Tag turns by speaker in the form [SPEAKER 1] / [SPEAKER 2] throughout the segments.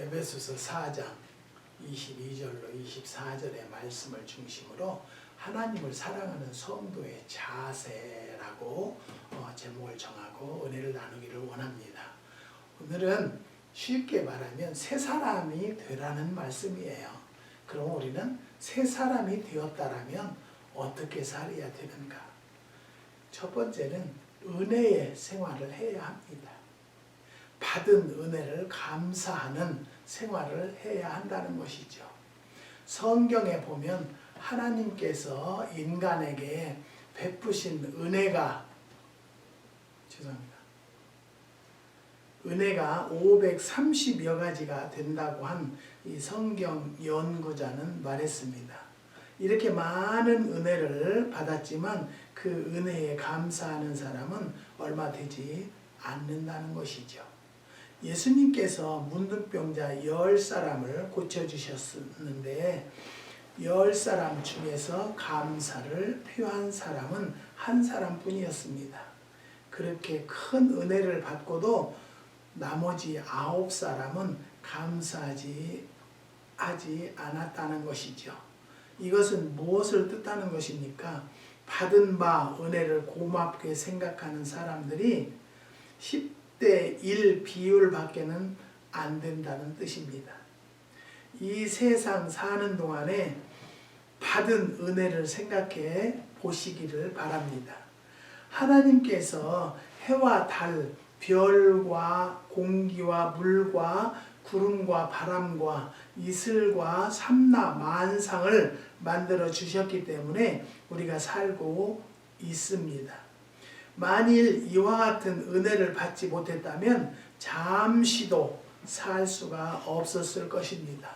[SPEAKER 1] 에베소서 4장 22절로 24절의 말씀을 중심으로 하나님을 사랑하는 성도의 자세라고 제목을 정하고 은혜를 나누기를 원합니다. 오늘은 쉽게 말하면 새 사람이 되라는 말씀이에요. 그럼 우리는 새 사람이 되었다라면 어떻게 살아야 되는가? 첫 번째는 은혜의 생활을 해야 합니다. 받은 은혜를 감사하는 생활을 해야 한다는 것이죠. 성경에 보면 하나님께서 인간에게 베푸신 은혜가 530여 가지가 된다고 한 이 성경 연구자는 말했습니다. 이렇게 많은 은혜를 받았지만 그 은혜에 감사하는 사람은 얼마 되지 않는다는 것이죠. 예수님께서 문둥병자 10사람을 고쳐주셨는데 10사람 중에서 감사를 표한 사람은 한 사람뿐이었습니다. 그렇게 큰 은혜를 받고도 나머지 9사람은 감사하지 않았다는 것이죠. 이것은 무엇을 뜻하는 것입니까? 받은 바 은혜를 고맙게 생각하는 사람들이 10대 1 비율밖에는 안 된다는 뜻입니다. 이 세상 사는 동안에 받은 은혜를 생각해 보시기를 바랍니다. 하나님께서 해와 달, 별과 공기와 물과 구름과 바람과 이슬과 삼라 만상을 만들어 주셨기 때문에 우리가 살고 있습니다. 만일 이와 같은 은혜를 받지 못했다면 잠시도 살 수가 없었을 것입니다.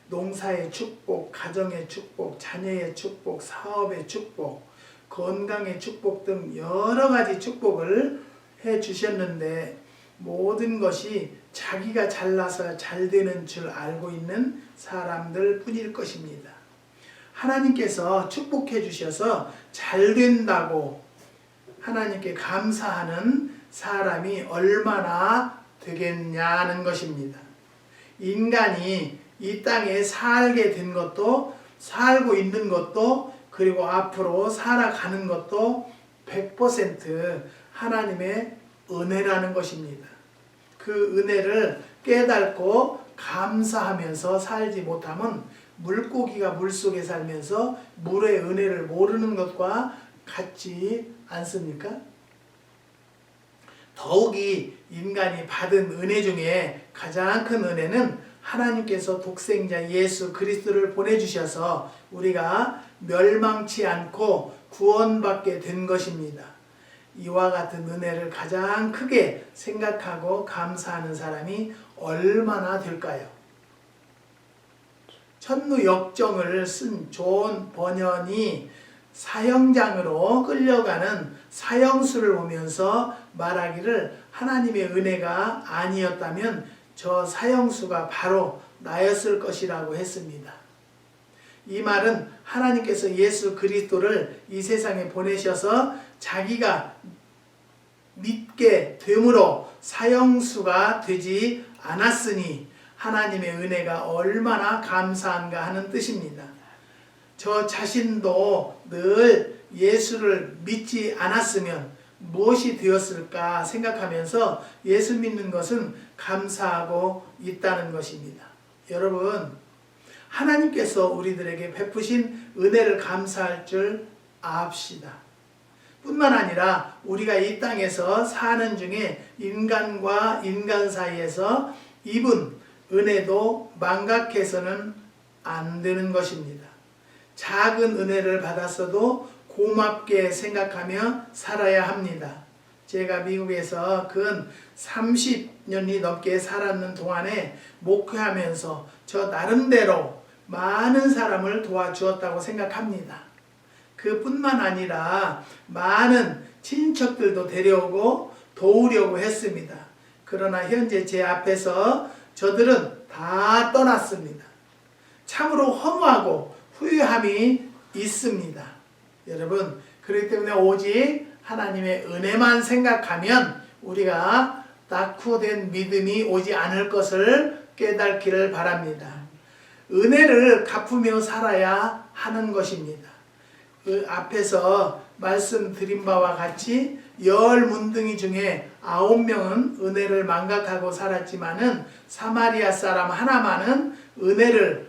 [SPEAKER 1] 농사의 축복, 가정의 축복, 자녀의 축복, 사업의 축복, 건강의 축복 등 여러 가지 축복을 해 주셨는데 모든 것이 자기가 잘나서 잘 되는 줄 알고 있는 사람들 뿐일 것입니다. 하나님께서 축복해 주셔서 잘 된다고 하나님께 감사하는 사람이 얼마나 되겠냐는 것입니다. 인간이 이 땅에 살게 된 것도 살고 있는 것도 그리고 앞으로 살아가는 것도 100% 하나님의 은혜라는 것입니다. 그 은혜를 깨닫고 감사하면서 살지 못하면 물고기가 물속에 살면서 물의 은혜를 모르는 것과 같지 않습니까? 더욱이 인간이 받은 은혜 중에 가장 큰 은혜는 하나님께서 독생자 예수 그리스도를 보내주셔서 우리가 멸망치 않고 구원받게 된 것입니다. 이와 같은 은혜를 가장 크게 생각하고 감사하는 사람이 얼마나 될까요? 천루역정을 쓴 존 버년이 사형장으로 끌려가는 사형수를 보면서 말하기를 하나님의 은혜가 아니었다면 저 사형수가 바로 나였을 것이라고 했습니다. 이 말은 하나님께서 예수 그리스도를 이 세상에 보내셔서 자기가 믿게 됨으로 사형수가 되지 않았으니 하나님의 은혜가 얼마나 감사한가 하는 뜻입니다. 저 자신도 늘 예수를 믿지 않았으면 무엇이 되었을까 생각하면서 예수 믿는 것은 감사하고 있다는 것입니다. 여러분, 하나님께서 우리들에게 베푸신 은혜를 감사할 줄 압시다. 뿐만 아니라 우리가 이 땅에서 사는 중에 인간과 인간 사이에서 입은 은혜도 망각해서는 안 되는 것입니다. 작은 은혜를 받았어도 고맙게 생각하며 살아야 합니다. 제가 미국에서 근 30년이 넘게 살았는 동안에 목회하면서 저 나름대로 많은 사람을 도와주었다고 생각합니다. 그뿐만 아니라 많은 친척들도 데려오고 도우려고 했습니다. 그러나 현재 제 앞에서 저들은 다 떠났습니다. 참으로 허무하고 후회함이 있습니다. 여러분, 그렇기 때문에 오직 하나님의 은혜만 생각하면 우리가 낙후된 믿음이 오지 않을 것을 깨닫기를 바랍니다. 은혜를 갚으며 살아야 하는 것입니다. 그 앞에서 말씀드린 바와 같이 10문둥이 중에 9명은 은혜를 망각하고 살았지만은 사마리아 사람 하나만은 은혜를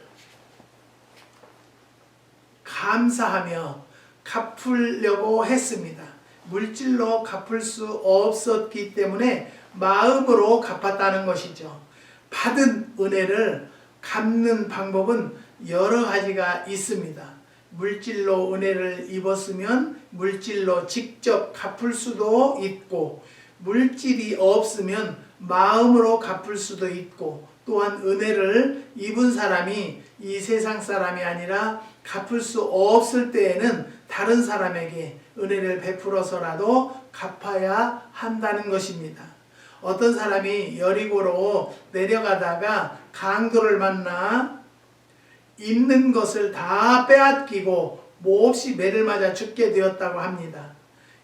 [SPEAKER 1] 감사하며 갚으려고 했습니다. 물질로 갚을 수 없었기 때문에 마음으로 갚았다는 것이죠. 받은 은혜를 갚는 방법은 여러 가지가 있습니다. 물질로 은혜를 입었으면 물질로 직접 갚을 수도 있고, 물질이 없으면 마음으로 갚을 수도 있고, 또한 은혜를 입은 사람이 이 세상 사람이 아니라 갚을 수 없을 때에는 다른 사람에게 은혜를 베풀어서라도 갚아야 한다는 것입니다. 어떤 사람이 여리고로 내려가다가 강도를 만나 있는 것을 다 빼앗기고 몹시 매를 맞아 죽게 되었다고 합니다.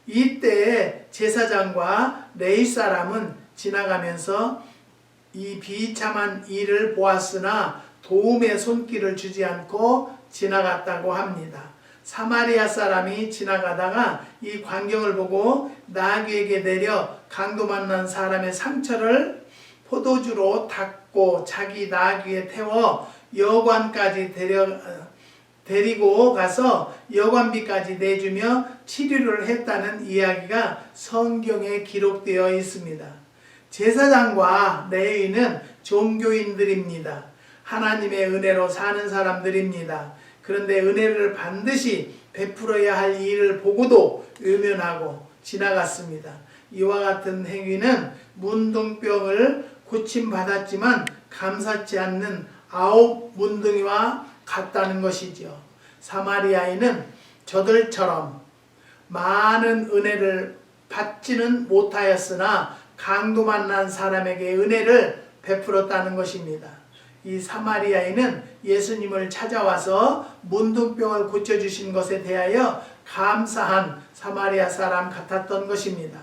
[SPEAKER 1] 이때 제사장과 레위 사람은 지나가면서 이 비참한 일을 보았으나 도움의 손길을 주지 않고 지나갔다고 합니다. 사마리아 사람이 지나가다가 이 광경을 보고 나귀에게 내려 강도 만난 사람의 상처를 포도주로 닦고 자기 나귀에 태워 여관까지 데리고 가서 여관비까지 내주며 치료를 했다는 이야기가 성경에 기록되어 있습니다. 제사장과 레위는 종교인들입니다. 하나님의 은혜로 사는 사람들입니다. 그런데 은혜를 반드시 베풀어야 할 일을 보고도 외면하고 지나갔습니다. 이와 같은 행위는 문둥병을 고침받았지만 감사치 않는 9문둥이와 같다는 것이죠. 사마리아인은 저들처럼 많은 은혜를 받지는 못하였으나 강도 만난 사람에게 은혜를 베풀었다는 것입니다. 이 사마리아인은 예수님을 찾아와서 문둥병을 고쳐주신 것에 대하여 감사한 사마리아 사람 같았던 것입니다.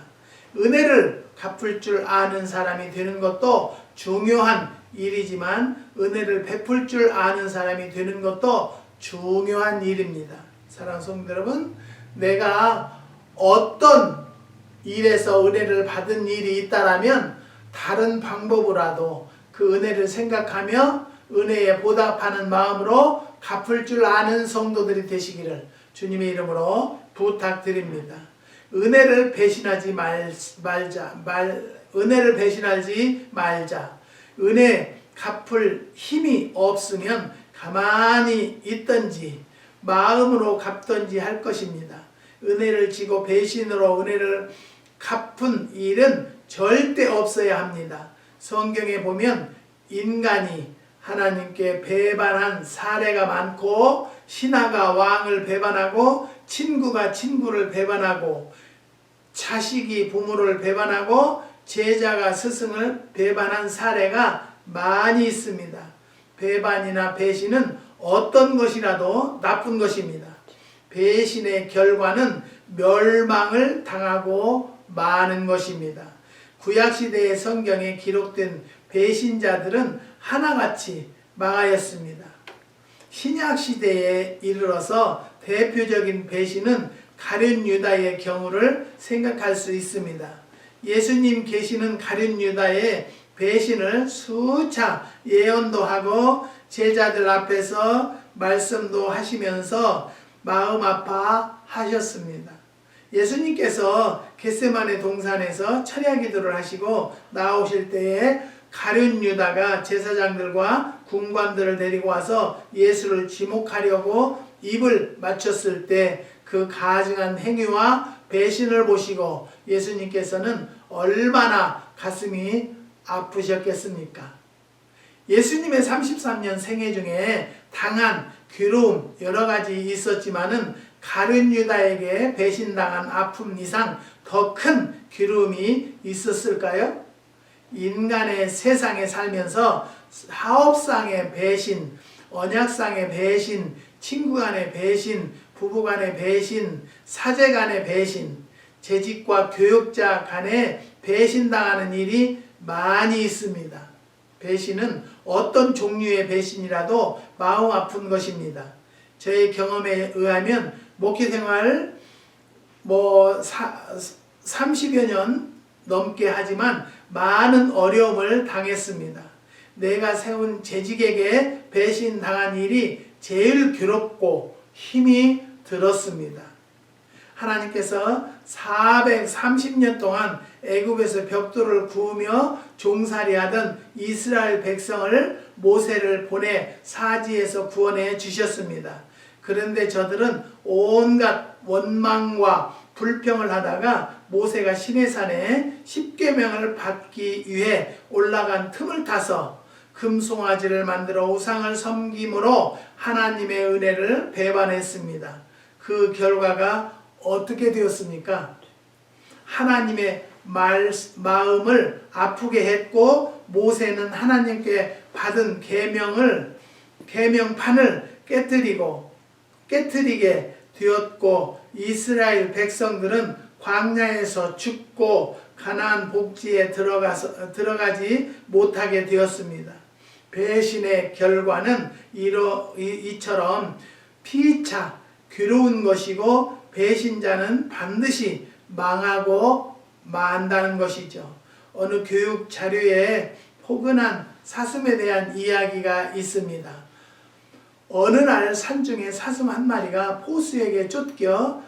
[SPEAKER 1] 은혜를 갚을 줄 아는 사람이 되는 것도 중요한 일이지만 은혜를 베풀 줄 아는 사람이 되는 것도 중요한 일입니다. 사랑하는 성도 여러분, 내가 어떤 일에서 은혜를 받은 일이 있다라면 다른 방법으로라도 그 은혜를 생각하며 은혜에 보답하는 마음으로 갚을 줄 아는 성도들이 되시기를 주님의 이름으로 부탁드립니다. 은혜를 배신하지 말자. 은혜 갚을 힘이 없으면 가만히 있든지 마음으로 갚든지 할 것입니다. 은혜를 지고 배신으로 은혜를 갚은 일은 절대 없어야 합니다. 성경에 보면 인간이 하나님께 배반한 사례가 많고, 신하가 왕을 배반하고, 친구가 친구를 배반하고, 자식이 부모를 배반하고, 제자가 스승을 배반한 사례가 많이 있습니다. 배반이나 배신은 어떤 것이라도 나쁜 것입니다. 배신의 결과는 멸망을 당하고 마는 것입니다. 구약시대의 성경에 기록된 배신자들은 하나같이 망하였습니다. 신약시대에 이르러서 대표적인 배신은 가룟 유다의 경우를 생각할 수 있습니다. 예수님 계시는 가룟 유다의 배신을 수차 예언도 하고 제자들 앞에서 말씀도 하시면서 마음 아파하셨습니다. 예수님께서 겟세마네 동산에서 철야 기도를 하시고 나오실 때에 가룟 유다가 제사장들과 군관들을 데리고 와서 예수를 지목하려고 입을 맞췄을 때 그 가증한 행위와 배신을 보시고 예수님께서는 얼마나 가슴이 아프셨겠습니까? 예수님의 33년 생애 중에 당한 괴로움 여러 가지 있었지만은 가룟 유다에게 배신당한 아픔 이상 더 큰 괴로움이 있었을까요? 인간의 세상에 살면서 사업상의 배신, 언약상의 배신, 친구 간의 배신, 부부 간의 배신, 사제 간의 배신, 재직과 교육자 간에 배신당하는 일이 많이 있습니다. 배신은 어떤 종류의 배신이라도 마음 아픈 것입니다. 저의 경험에 의하면 목회생활 30여 년 넘게 하지만 많은 어려움을 당했습니다. 내가 세운 재직에게 배신당한 일이 제일 괴롭고 힘이 들었습니다. 하나님께서 430년 동안 애굽에서 벽돌을 구우며 종살이하던 이스라엘 백성을 모세를 보내 사지에서 구원해 주셨습니다. 그런데 저들은 온갖 원망과 불평을 하다가 모세가 시내산에 십계명을 받기 위해 올라간 틈을 타서 금송아지를 만들어 우상을 섬김으로 하나님의 은혜를 배반했습니다. 그 결과가 어떻게 되었습니까? 하나님의 마음을 아프게 했고 모세는 하나님께 받은 계명판을 깨뜨리게 되었고 이스라엘 백성들은 광야에서 죽고 가나안 복지에 들어가지 못하게 되었습니다. 배신의 결과는 이처럼 피차 괴로운 것이고 배신자는 반드시 망하고 만다는 것이죠. 어느 교육 자료에 포근한 사슴에 대한 이야기가 있습니다. 어느 날 산중에 사슴 한 마리가 포수에게 쫓겨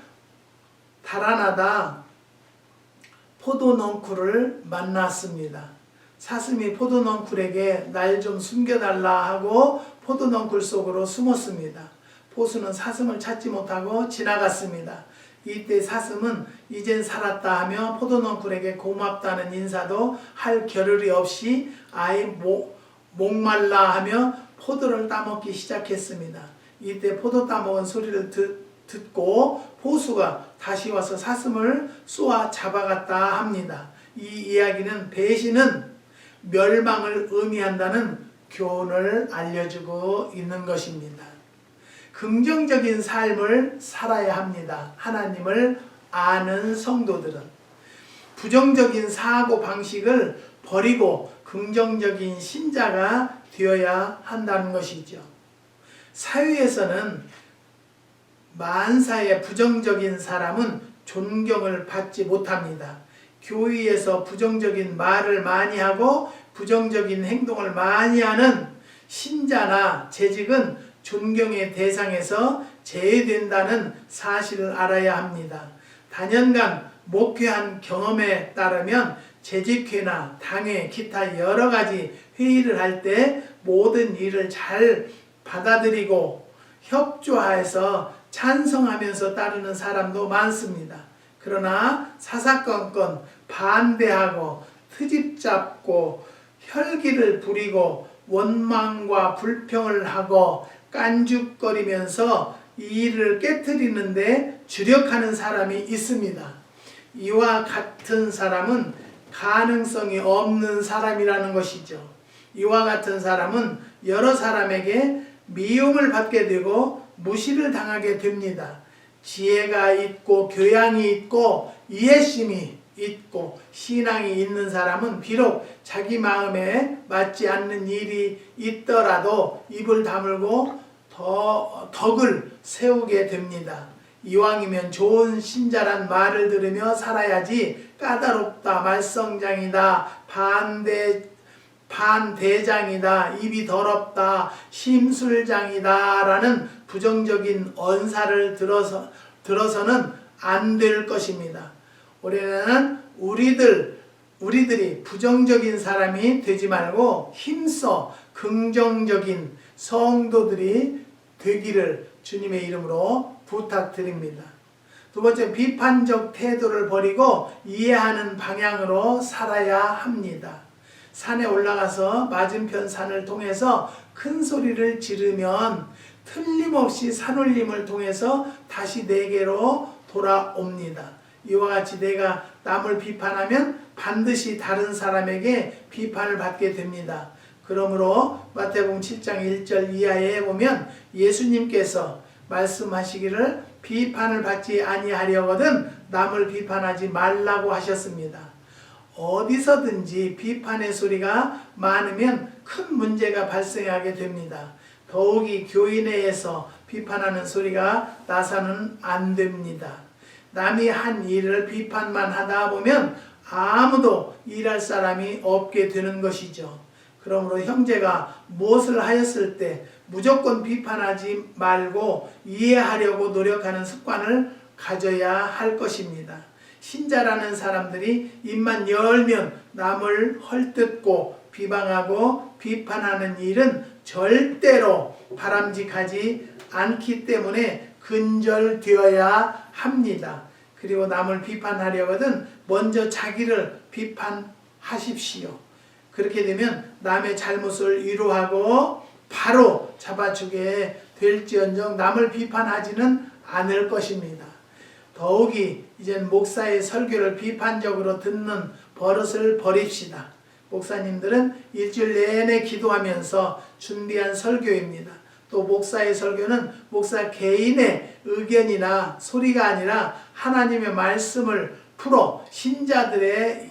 [SPEAKER 1] 달아나다 포도넝쿨을 만났습니다. 사슴이 포도넝쿨에게 날 좀 숨겨달라 하고 포도넝쿨 속으로 숨었습니다. 포수는 사슴을 찾지 못하고 지나갔습니다. 이때 사슴은 이젠 살았다 하며 포도넝쿨에게 고맙다는 인사도 할 겨를이 없이 아예 목말라 하며 포도를 따먹기 시작했습니다. 이때 포도 따먹은 소리를 듣고 포수가 다시 와서 사슴을 쏘아 잡아갔다 합니다. 이 이야기는 배신은 멸망을 의미한다는 교훈을 알려주고 있는 것입니다. 긍정적인 삶을 살아야 합니다. 하나님을 아는 성도들은 부정적인 사고 방식을 버리고 긍정적인 신자가 되어야 한다는 것이죠. 사회에서는 만사의 부정적인 사람은 존경을 받지 못합니다. 교회에서 부정적인 말을 많이 하고 부정적인 행동을 많이 하는 신자나 재직은 존경의 대상에서 제외된다는 사실을 알아야 합니다. 단연간 목회한 경험에 따르면 재직회나 당회, 기타 여러 가지 회의를 할 때 모든 일을 잘 받아들이고 협조해서 찬성하면서 따르는 사람도 많습니다. 그러나 사사건건 반대하고 트집잡고 혈기를 부리고 원망과 불평을 하고 깐죽거리면서 이 일을 깨트리는데 주력하는 사람이 있습니다. 이와 같은 사람은 가능성이 없는 사람이라는 것이죠. 이와 같은 사람은 여러 사람에게 미움을 받게 되고 무시를 당하게 됩니다. 지혜가 있고 교양이 있고 이해심이 있고 신앙이 있는 사람은 비록 자기 마음에 맞지 않는 일이 있더라도 입을 다물고 덕을 세우게 됩니다. 이왕이면 좋은 신자란 말을 들으며 살아야지 까다롭다, 말썽장이다, 반대장이다, 입이 더럽다, 심술장이다 라는 부정적인 언사를 들어서는 안 될 것입니다. 올해는 우리들이 부정적인 사람이 되지 말고 힘써 긍정적인 성도들이 되기를 주님의 이름으로 부탁드립니다. 두 번째, 비판적 태도를 버리고 이해하는 방향으로 살아야 합니다. 산에 올라가서 맞은편 산을 통해서 큰 소리를 지르면 틀림없이 산울림을 통해서 다시 내게로 돌아옵니다. 이와 같이 내가 남을 비판하면 반드시 다른 사람에게 비판을 받게 됩니다. 그러므로 마태복음 7장 1절 이하에 보면 예수님께서 말씀하시기를 비판을 받지 아니하려거든 남을 비판하지 말라고 하셨습니다. 어디서든지 비판의 소리가 많으면 큰 문제가 발생하게 됩니다. 더욱이 교회 내에서 비판하는 소리가 나서는 안 됩니다. 남이 한 일을 비판만 하다 보면 아무도 일할 사람이 없게 되는 것이죠. 그러므로 형제가 무엇을 하였을 때 무조건 비판하지 말고 이해하려고 노력하는 습관을 가져야 할 것입니다. 신자라는 사람들이 입만 열면 남을 헐뜯고 비방하고 비판하는 일은 절대로 바람직하지 않기 때문에 근절되어야 합니다. 그리고 남을 비판하려거든 먼저 자기를 비판하십시오. 그렇게 되면 남의 잘못을 위로하고 바로 잡아주게 될지언정 남을 비판하지는 않을 것입니다. 더욱이 이젠 목사의 설교를 비판적으로 듣는 버릇을 버립시다. 목사님들은 일주일 내내 기도하면서 준비한 설교입니다. 또 목사의 설교는 목사 개인의 의견이나 소리가 아니라 하나님의 말씀을 풀어 신자들의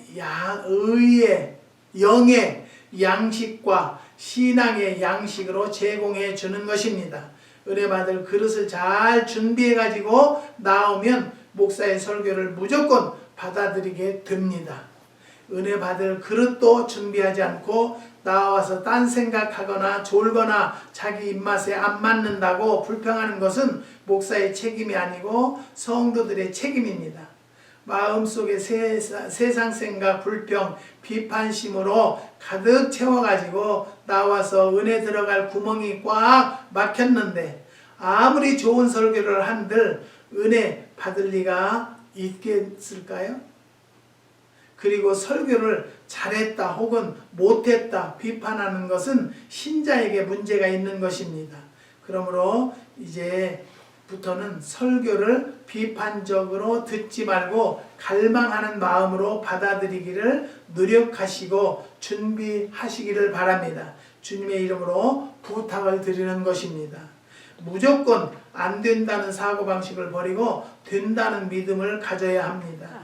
[SPEAKER 1] 의의 영의 양식과 신앙의 양식으로 제공해 주는 것입니다. 은혜 받을 그릇을 잘 준비해 가지고 나오면 목사의 설교를 무조건 받아들이게 됩니다. 은혜 받을 그릇도 준비하지 않고 나와서 딴 생각하거나 졸거나 자기 입맛에 안 맞는다고 불평하는 것은 목사의 책임이 아니고 성도들의 책임입니다. 마음속에 세상 생각, 불평, 비판심으로 가득 채워가지고 나와서 은혜 들어갈 구멍이 꽉 막혔는데 아무리 좋은 설교를 한들 은혜 받을 리가 있겠을까요? 그리고 설교를 잘했다 혹은 못했다 비판하는 것은 신자에게 문제가 있는 것입니다. 그러므로 이제부터는 설교를 비판적으로 듣지 말고 갈망하는 마음으로 받아들이기를 노력하시고 준비하시기를 바랍니다. 주님의 이름으로 부탁을 드리는 것입니다. 무조건 안 된다는 사고방식을 버리고 된다는 믿음을 가져야 합니다.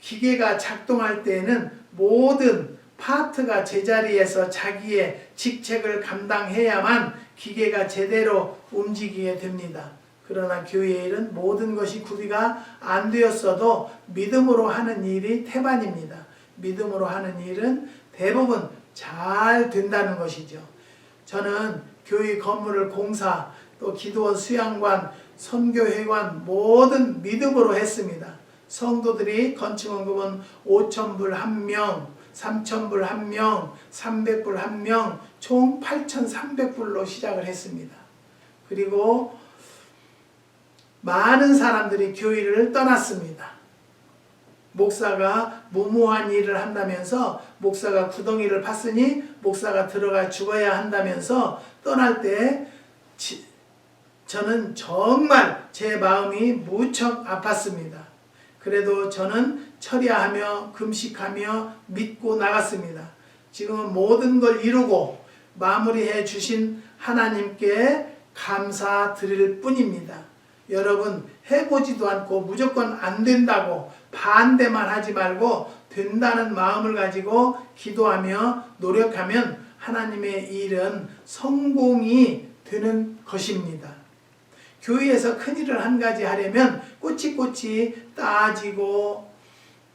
[SPEAKER 1] 기계가 작동할 때에는 모든 파트가 제자리에서 자기의 직책을 감당해야만 기계가 제대로 움직이게 됩니다. 그러나 교회의 일은 모든 것이 구비가 안 되었어도 믿음으로 하는 일이 태반입니다. 믿음으로 하는 일은 대부분 잘 된다는 것이죠. 저는 교회 건물을 공사, 또 기도원 수양관, 선교회관 모든 믿음으로 했습니다. 성도들이 건축원금은 5,000불 1명, 3,000불 1명, 300불 1명, 총 8,300불로 시작을 했습니다. 그리고 많은 사람들이 교회를 떠났습니다. 목사가 무모한 일을 한다면서 목사가 구덩이를 팠으니 목사가 들어가 죽어야 한다면서 떠날 때 저는 정말 제 마음이 무척 아팠습니다. 그래도 저는 철야하며 금식하며 믿고 나갔습니다. 지금은 모든 걸 이루고 마무리해 주신 하나님께 감사드릴 뿐입니다. 여러분 해보지도 않고 무조건 안 된다고 반대만 하지 말고 된다는 마음을 가지고 기도하며 노력하면 하나님의 일은 성공이 되는 것입니다. 교회에서 큰일을 한 가지 하려면 꼬치꼬치 따지고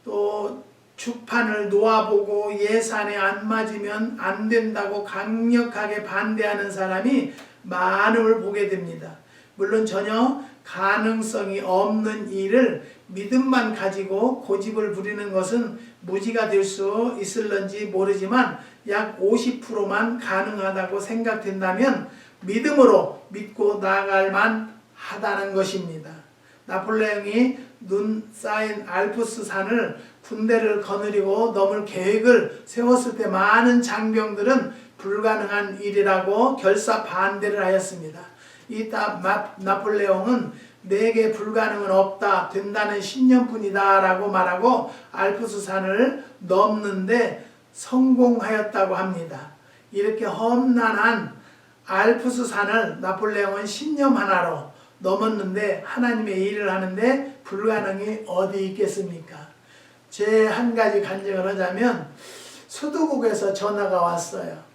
[SPEAKER 1] 또 주판을 놓아보고 예산에 안 맞으면 안 된다고 강력하게 반대하는 사람이 많음을 보게 됩니다. 물론 전혀 가능성이 없는 일을 믿음만 가지고 고집을 부리는 것은 무지가 될 수 있을런지 모르지만 약 50%만 가능하다고 생각된다면 믿음으로 믿고 나아갈 만하다는 것입니다. 나폴레옹이 눈 쌓인 알프스 산을 군대를 거느리고 넘을 계획을 세웠을 때 많은 장병들은 불가능한 일이라고 결사 반대를 하였습니다. 이따 나폴레옹은 내게 불가능은 없다, 된다는 신념뿐이다 라고 말하고 알프스 산을 넘는데 성공하였다고 합니다. 이렇게 험난한 알프스 산을 나폴레옹은 신념 하나로 넘었는데 하나님의 일을 하는데 불가능이 어디 있겠습니까? 제 한 가지 간증을 하자면 수도국에서 전화가 왔어요.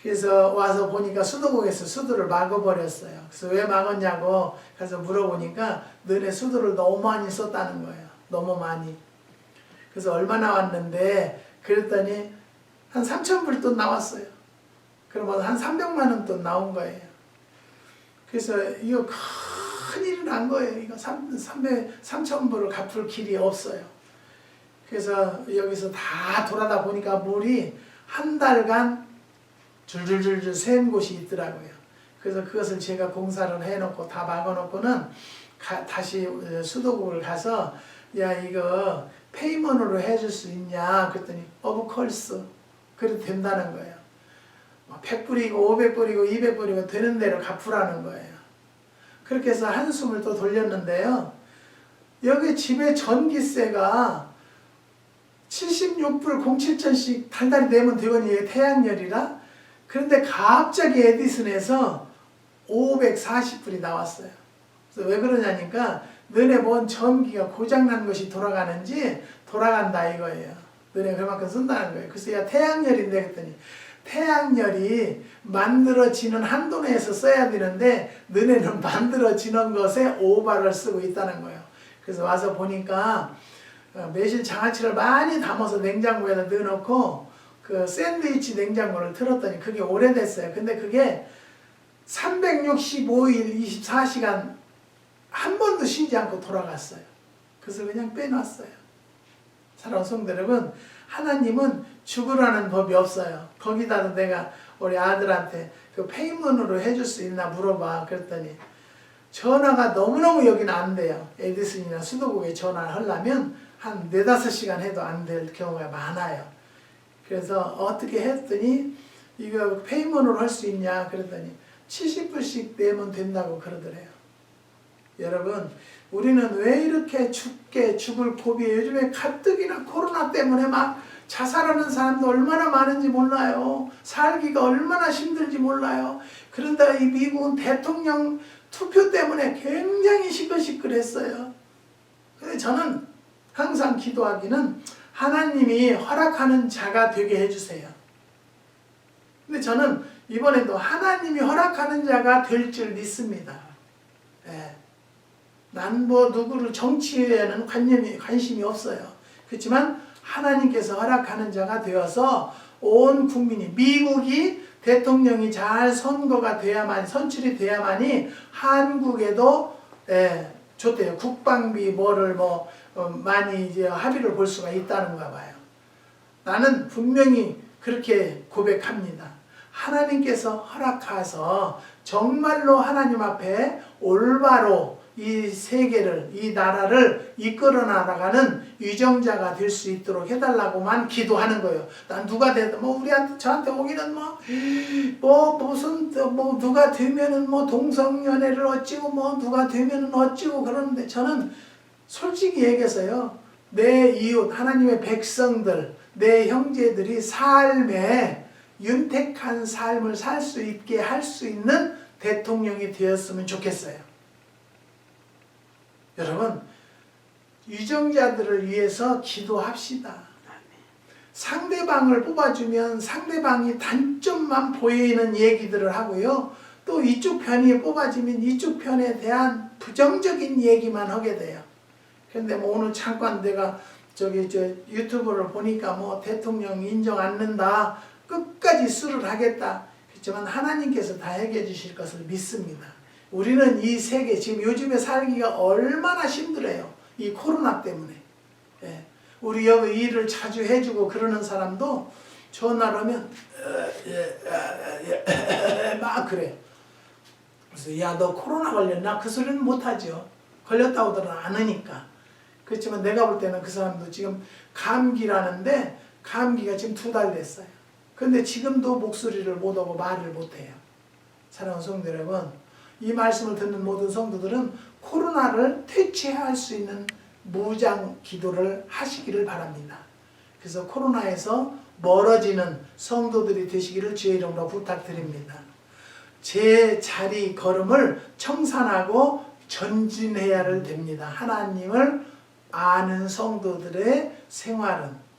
[SPEAKER 1] 그래서 와서 보니까 수도국에서 수도를 막아버렸어요. 그래서 왜 막았냐고 가서 물어보니까 너네 수도를 너무 많이 썼다는 거예요. 너무 많이. 그래서 얼마나 왔는데 그랬더니 한 3,000불 돈 나왔어요. 그러면 한 300만 원 돈 나온 거예요. 그래서 이거 큰일이 난 거예요. 이거 3,000불을 갚을 길이 없어요. 그래서 여기서 다 돌아다 보니까 물이 한 달간 줄줄줄줄 샌 곳이 있더라고요. 그래서 그것을 제가 공사를 해놓고 다 막아놓고는 다시 수도국을 가서 야 이거 페이먼으로 해줄 수 있냐 그랬더니 오브 콜스 그래도 된다는 거예요. 100불이고 500불이고 200불이고 되는 대로 갚으라는 거예요. 그렇게 해서 한숨을 또 돌렸는데요. 여기 집에 전기세가 76불 07천씩 달달이 내면 되거든요. 태양열이라. 그런데 갑자기 에디슨에서 540불이 나왔어요. 그래서 왜 그러냐니까 너네 뭔 전기가 고장난 것이 돌아가는지 돌아간다 이거예요. 너네 그만큼 쓴다는 거예요. 그래서 야 태양열인데 그랬더니 태양열이 만들어지는 한도 내에서 써야 되는데 너네는 만들어지는 것에 오바를 쓰고 있다는 거예요. 그래서 와서 보니까 매실 장아찌를 많이 담아서 냉장고에다 넣어놓고 그 샌드위치 냉장고를 틀었더니 그게 오래됐어요. 근데 그게 365일 24시간 한 번도 쉬지 않고 돌아갔어요. 그래서 그냥 빼놨어요. 사랑하는 성도 여러분, 하나님은 죽으라는 법이 없어요. 거기다도 내가 우리 아들한테 그 페이먼으로 해줄 수 있나 물어봐. 그랬더니 전화가 너무너무 여기는 안 돼요. 에디슨이나 수도국에 전화를 하려면 한 4-5시간 해도 안 될 경우가 많아요. 그래서 어떻게 했더니 이거 페이먼으로 할 수 있냐 그랬더니 70불씩 내면 된다고 그러더래요. 여러분 우리는 왜 이렇게 죽을 고비에 요즘에 가뜩이나 코로나 때문에 막 자살하는 사람도 얼마나 많은지 몰라요. 살기가 얼마나 힘들지 몰라요. 그런데 이 미국은 대통령 투표 때문에 굉장히 시끌시끌했어요. 근데 저는 항상 기도하기는 하나님이 허락하는 자가 되게 해주세요. 근데 저는 이번에도 하나님이 허락하는 자가 될 줄 믿습니다. 예. 난 뭐 누구를 정치에는 관심이 없어요. 그렇지만 하나님께서 허락하는 자가 되어서 온 국민이 미국이 대통령이 잘 선거가 돼야만 선출이 돼야만이 한국에도 좋대요. 국방비 뭐를 많이 이제 합의를 볼 수가 있다는가 봐요. 나는 분명히 그렇게 고백합니다. 하나님께서 허락하셔서 정말로 하나님 앞에 올바로 이 세계를, 이 나라를 이끌어 나가는 유정자가 될 수 있도록 해달라고만 기도하는 거예요. 난 누가 돼도 우리한테 저한테 오기는 무슨 누가 되면은 동성연애를 어찌고 누가 되면은 어찌고 그러는데 저는 솔직히 얘기해서요. 내 이웃 하나님의 백성들, 내 형제들이 삶에 윤택한 삶을 살 수 있게 할 수 있는 대통령이 되었으면 좋겠어요. 여러분 유정자들을 위해서 기도합시다. 상대방을 뽑아주면 상대방이 단점만 보이는 얘기들을 하고요. 또 이쪽 편이 뽑아지면 이쪽 편에 대한 부정적인 얘기만 하게 돼요. 근데 오늘 잠깐 내가 유튜브를 보니까 대통령 인정 않는다. 끝까지 수를 하겠다. 그렇지만 하나님께서 다 해결해 주실 것을 믿습니다. 우리는 이 세계 지금 요즘에 살기가 얼마나 힘들어요. 이 코로나 때문에. 우리 여기 일을 자주 해주고 그러는 사람도 전화를 하면 막 그래요. 그래서 야 너 코로나 걸렸나? 그 소리는 못하죠. 걸렸다고들은 안 하니까. 그렇지만 내가 볼 때는 그 사람도 지금 감기라는데 감기가 지금 2달 됐어요. 근데 지금도 목소리를 못하고 말을 못해요. 사랑하는 성도 여러분, 이 말씀을 듣는 모든 성도들은 코로나를 퇴치할 수 있는 무장 기도를 하시기를 바랍니다. 그래서 코로나에서 멀어지는 성도들이 되시기를 주의 이름으로 부탁드립니다. 제 자리 걸음을 청산하고 전진해야 됩니다. 하나님을 아는 성도들의 생활은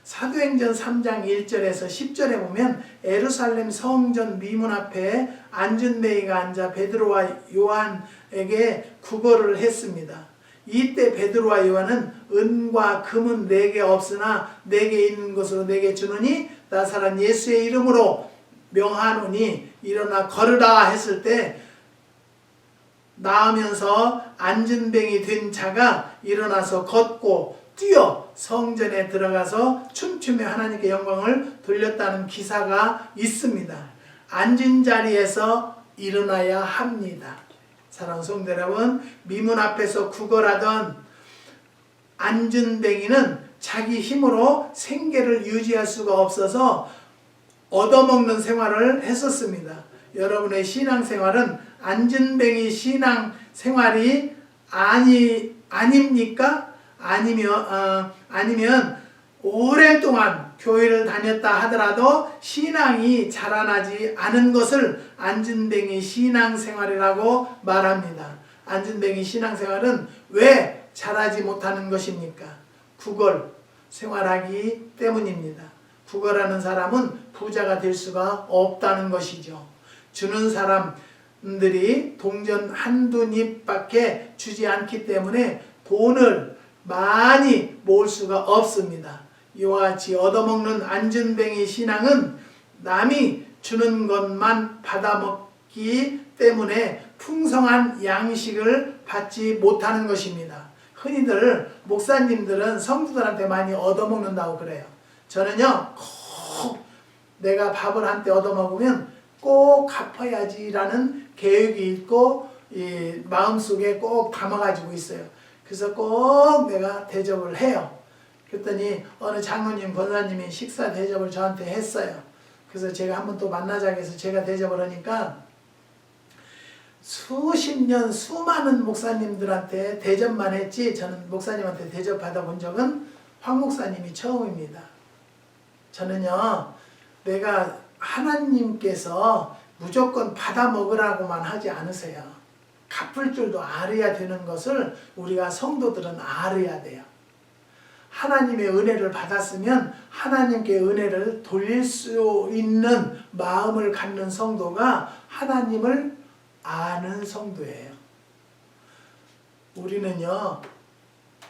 [SPEAKER 1] 사도행전 3장 1절에서 10절에 보면 예루살렘 성전 미문 앞에 안전뱅이가 앉아 베드로와 요한에게 구걸을 했습니다. 이때 베드로와 요한은 은과 금은 내게 없으나 내게 있는 것으로 내게 주노니 나사렛 예수의 이름으로 명하노니 일어나 걸으라 했을 때 나으면서 안전뱅이 된 자가 일어나서 걷고 뛰어 성전에 들어가서 춤추며 하나님께 영광을 돌렸다는 기사가 있습니다. 앉은 자리에서 일어나야 합니다. 사랑하는 성도 여러분, 미문 앞에서 구걸하던 안전뱅이는 자기 힘으로 생계를 유지할 수가 없어서 얻어먹는 생활을 했었습니다. 여러분의 신앙생활은 안전뱅이 신앙생활이 아닙니까? 아니면 오랫동안 교회를 다녔다 하더라도 신앙이 자라나지 않은 것을 안전뱅이 신앙생활이라고 말합니다. 안전뱅이 신앙생활은 왜 자라지 못하는 것입니까? 구걸 생활하기 때문입니다. 구걸하는 사람은 부자가 될 수가 없다는 것이죠. 주는 사람들이 동전 한두 입밖에 주지 않기 때문에 돈을 많이 모을 수가 없습니다. 이와 같이 얻어먹는 안전뱅이 신앙은 남이 주는 것만 받아먹기 때문에 풍성한 양식을 받지 못하는 것입니다. 흔히들 목사님들은 성도들한테 많이 얻어먹는다고 그래요. 저는요, 꼭 내가 밥을 한때 얻어먹으면 꼭 갚아야지라는 계획이 있고 마음속에 꼭 담아가지고 있어요. 그래서 꼭 내가 대접을 해요. 그랬더니 어느 장로님, 권사님이 식사 대접을 저한테 했어요. 그래서 제가 한번 또 만나자고 해서 제가 대접을 하니까 수십 년 수많은 목사님들한테 대접만 했지 저는 목사님한테 대접 받아본 적은 황 목사님이 처음입니다. 저는요, 내가 하나님께서 무조건 받아 먹으라고만 하지 않으세요. 갚을 줄도 알아야 되는 것을 우리가 성도들은 알아야 돼요. 하나님의 은혜를 받았으면 하나님께 은혜를 돌릴 수 있는 마음을 갖는 성도가 하나님을 아는 성도예요. 우리는요,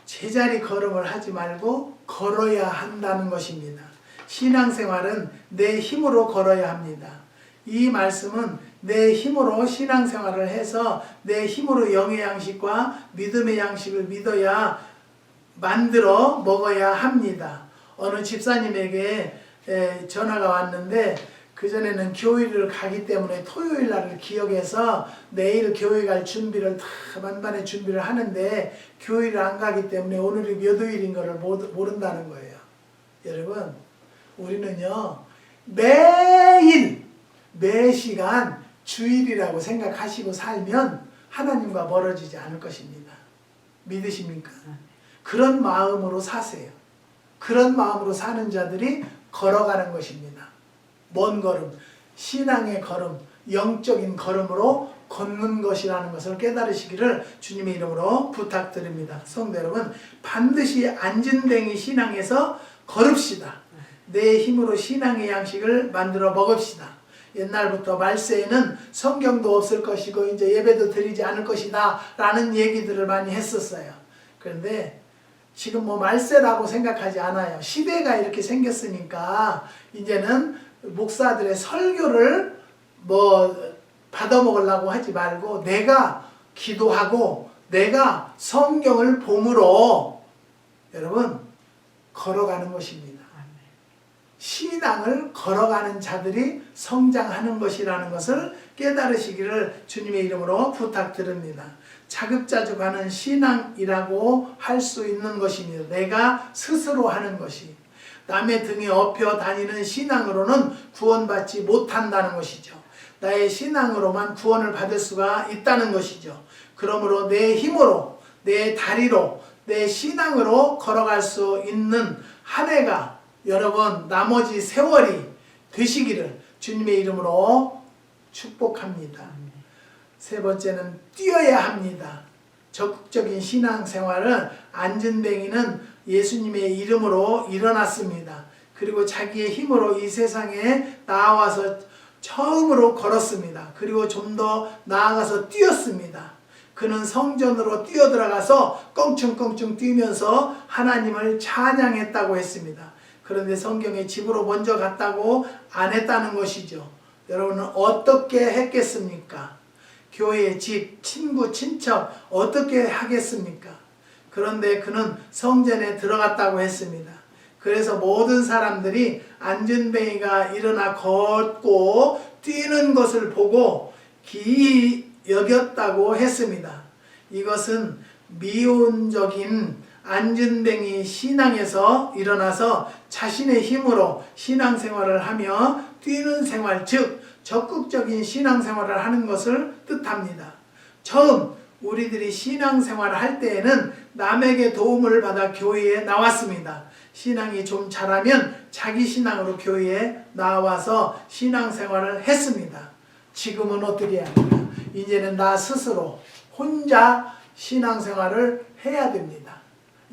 [SPEAKER 1] 제자리 걸음을 하지 말고 걸어야 한다는 것입니다. 신앙생활은 내 힘으로 걸어야 합니다. 이 말씀은 내 힘으로 신앙생활을 해서 내 힘으로 영의 양식과 믿음의 양식을 믿어야 만들어 먹어야 합니다. 어느 집사님에게 전화가 왔는데 그전에는 교회를 가기 때문에 토요일 날을 기억해서 내일 교회 갈 준비를 다 만반의 준비를 하는데 교회를 안 가기 때문에 오늘이 몇 요일인 것을 모른다는 거예요. 여러분, 우리는요, 매일 매시간 주일이라고 생각하시고 살면 하나님과 멀어지지 않을 것입니다. 믿으십니까? 그런 마음으로 사세요. 그런 마음으로 사는 자들이 걸어가는 것입니다. 먼 걸음, 신앙의 걸음, 영적인 걸음으로 걷는 것이라는 것을 깨달으시기를 주님의 이름으로 부탁드립니다. 성도 여러분, 반드시 안전뱅이 신앙에서 걸읍시다. 내 힘으로 신앙의 양식을 만들어 먹읍시다. 옛날부터 말세에는 성경도 없을 것이고 이제 예배도 드리지 않을 것이다 라는 얘기들을 많이 했었어요. 그런데 지금 뭐 말세라고 생각하지 않아요. 시대가 이렇게 생겼으니까 이제는 목사들의 설교를 뭐 받아먹으려고 하지 말고 내가 기도하고 내가 성경을 봄으로 여러분 걸어가는 것입니다. 신앙을 걸어가는 자들이 성장하는 것이라는 것을 깨달으시기를 주님의 이름으로 부탁드립니다. 자급자족하는 신앙이라고 할 수 있는 것입니다. 내가 스스로 하는 것이. 남의 등에 업혀 다니는 신앙으로는 구원받지 못한다는 것이죠. 나의 신앙으로만 구원을 받을 수가 있다는 것이죠. 그러므로 내 힘으로, 내 다리로, 내 신앙으로 걸어갈 수 있는 한 해가 여러분 나머지 세월이 되시기를 주님의 이름으로 축복합니다. 세 번째는 뛰어야 합니다. 적극적인 신앙생활은 안진뱅이는 예수님의 이름으로 일어났습니다. 그리고 자기의 힘으로 이 세상에 나와서 처음으로 걸었습니다. 그리고 좀 더 나아가서 뛰었습니다. 그는 성전으로 뛰어들어가서 껑충껑충 뛰면서 하나님을 찬양했다고 했습니다. 그런데 성경에 집으로 먼저 갔다고 안 했다는 것이죠. 여러분은 어떻게 했겠습니까? 교회, 집, 친구, 친척 어떻게 하겠습니까? 그런데 그는 성전에 들어갔다고 했습니다. 그래서 모든 사람들이 안진뱅이가 일어나 걷고 뛰는 것을 보고 기이 여겼다고 했습니다. 이것은 미온적인 안진뱅이 신앙에서 일어나서 자신의 힘으로 신앙생활을 하며 뛰는 생활, 즉 적극적인 신앙생활을 하는 것을 뜻합니다. 처음 우리들이 신앙생활을 할 때에는 남에게 도움을 받아 교회에 나왔습니다. 신앙이 좀 자라면 자기 신앙으로 교회에 나와서 신앙생활을 했습니다. 지금은 어떻게 해야 합니까? 이제는 나 스스로 혼자 신앙생활을 해야 됩니다.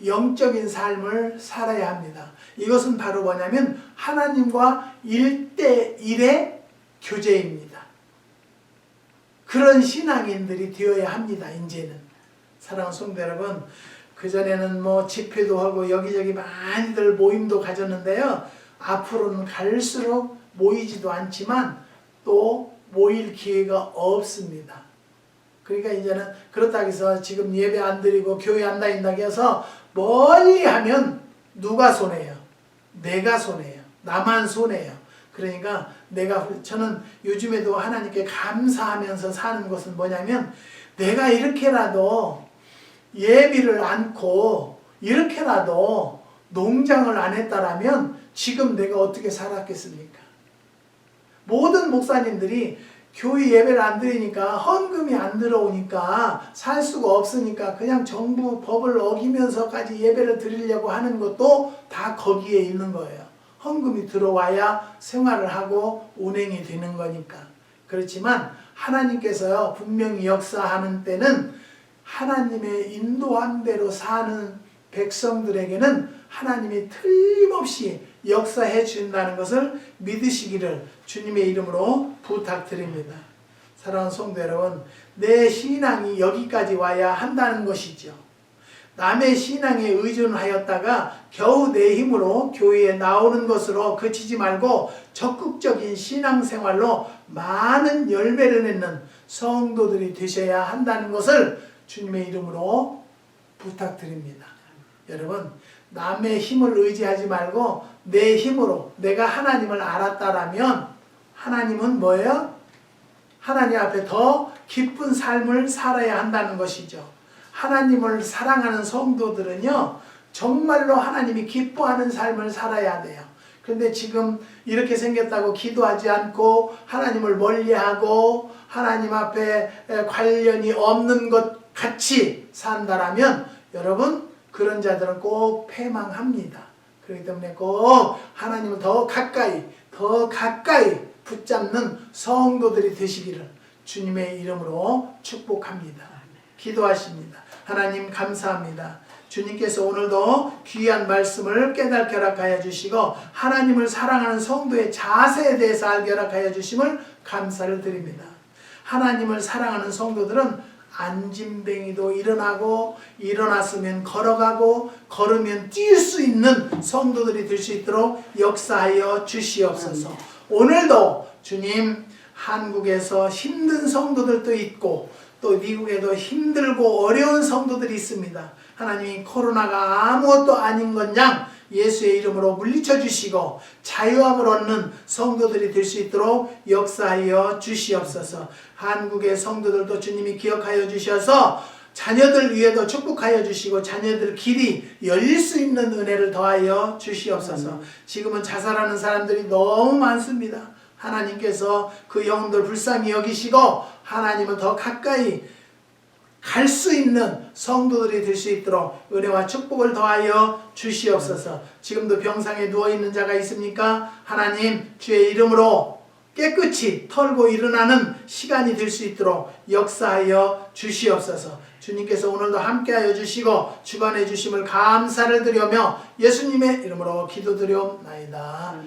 [SPEAKER 1] 영적인 삶을 살아야 합니다. 이것은 바로 뭐냐면 하나님과 1대1의 교제입니다. 그런 신앙인들이 되어야 합니다. 이제는. 사랑하는 성도 여러분, 그전에는 뭐 집회도 하고 여기저기 많이들 모임도 가졌는데요. 앞으로는 갈수록 모이지도 않지만 또 모일 기회가 없습니다. 그러니까 이제는 그렇다고 해서 지금 예배 안 드리고 교회 안 다닌다고 해서 멀리 하면 누가 손해요? 내가 손해요. 나만 손해요. 그러니까 저는 요즘에도 하나님께 감사하면서 사는 것은 뭐냐면 내가 이렇게라도 예비를 않고 이렇게라도 농장을 안 했다라면 지금 내가 어떻게 살았겠습니까? 모든 목사님들이 교회 예배를 안 드리니까 헌금이 안 들어오니까 살 수가 없으니까 그냥 정부 법을 어기면서까지 예배를 드리려고 하는 것도 다 거기에 있는 거예요. 헌금이 들어와야 생활을 하고 운행이 되는 거니까. 그렇지만 하나님께서요 분명히 역사하는 때는 하나님의 인도한 대로 사는 백성들에게는 하나님이 틀림없이 역사해 준다는 것을 믿으시기를 주님의 이름으로 부탁드립니다. 사랑하는 성도 여러분, 내 신앙이 여기까지 와야 한다는 것이죠. 남의 신앙에 의존하였다가 겨우 내 힘으로 교회에 나오는 것으로 그치지 말고 적극적인 신앙생활로 많은 열매를 맺는 성도들이 되셔야 한다는 것을 주님의 이름으로 부탁드립니다. 여러분, 남의 힘을 의지하지 말고 내 힘으로 내가 하나님을 알았다라면 하나님은 뭐예요? 하나님 앞에 더 기쁜 삶을 살아야 한다는 것이죠. 하나님을 사랑하는 성도들은요 정말로 하나님이 기뻐하는 삶을 살아야 돼요. 그런데 지금 이렇게 생겼다고 기도하지 않고 하나님을 멀리하고 하나님 앞에 관련이 없는 것 같이 산다라면 여러분 그런 자들은 꼭 패망합니다. 그렇기 때문에 꼭 하나님을 더 가까이 붙잡는 성도들이 되시기를 주님의 이름으로 축복합니다. 기도하십니다. 하나님 감사합니다. 주님께서 오늘도 귀한 말씀을 깨닫게 허락하여 주시고 하나님을 사랑하는 성도의 자세에 대해서 알게 허락하여 주심을 감사를 드립니다. 하나님을 사랑하는 성도들은 안진뱅이도 일어나고 일어났으면 걸어가고 걸으면 뛸 수 있는 성도들이 될 수 있도록 역사하여 주시옵소서. 오늘도 주님 한국에서 힘든 성도들도 있고 또 미국에도 힘들고 어려운 성도들이 있습니다. 하나님이 코로나가 아무것도 아닌 것 양 예수의 이름으로 물리쳐 주시고 자유함을 얻는 성도들이 될 수 있도록 역사하여 주시옵소서. 한국의 성도들도 주님이 기억하여 주셔서 자녀들 위에도 축복하여 주시고 자녀들 길이 열릴 수 있는 은혜를 더하여 주시옵소서. 지금은 자살하는 사람들이 너무 많습니다. 하나님께서 그 영혼들 불쌍히 여기시고 하나님은 더 가까이 갈 수 있는 성도들이 될 수 있도록 은혜와 축복을 더하여 주시옵소서. 지금도 병상에 누워있는 자가 있습니까? 하나님 주의 이름으로 깨끗이 털고 일어나는 시간이 될 수 있도록 역사하여 주시옵소서. 주님께서 오늘도 함께하여 주시고 주관해 주심을 감사를 드리며 예수님의 이름으로 기도드리옵나이다.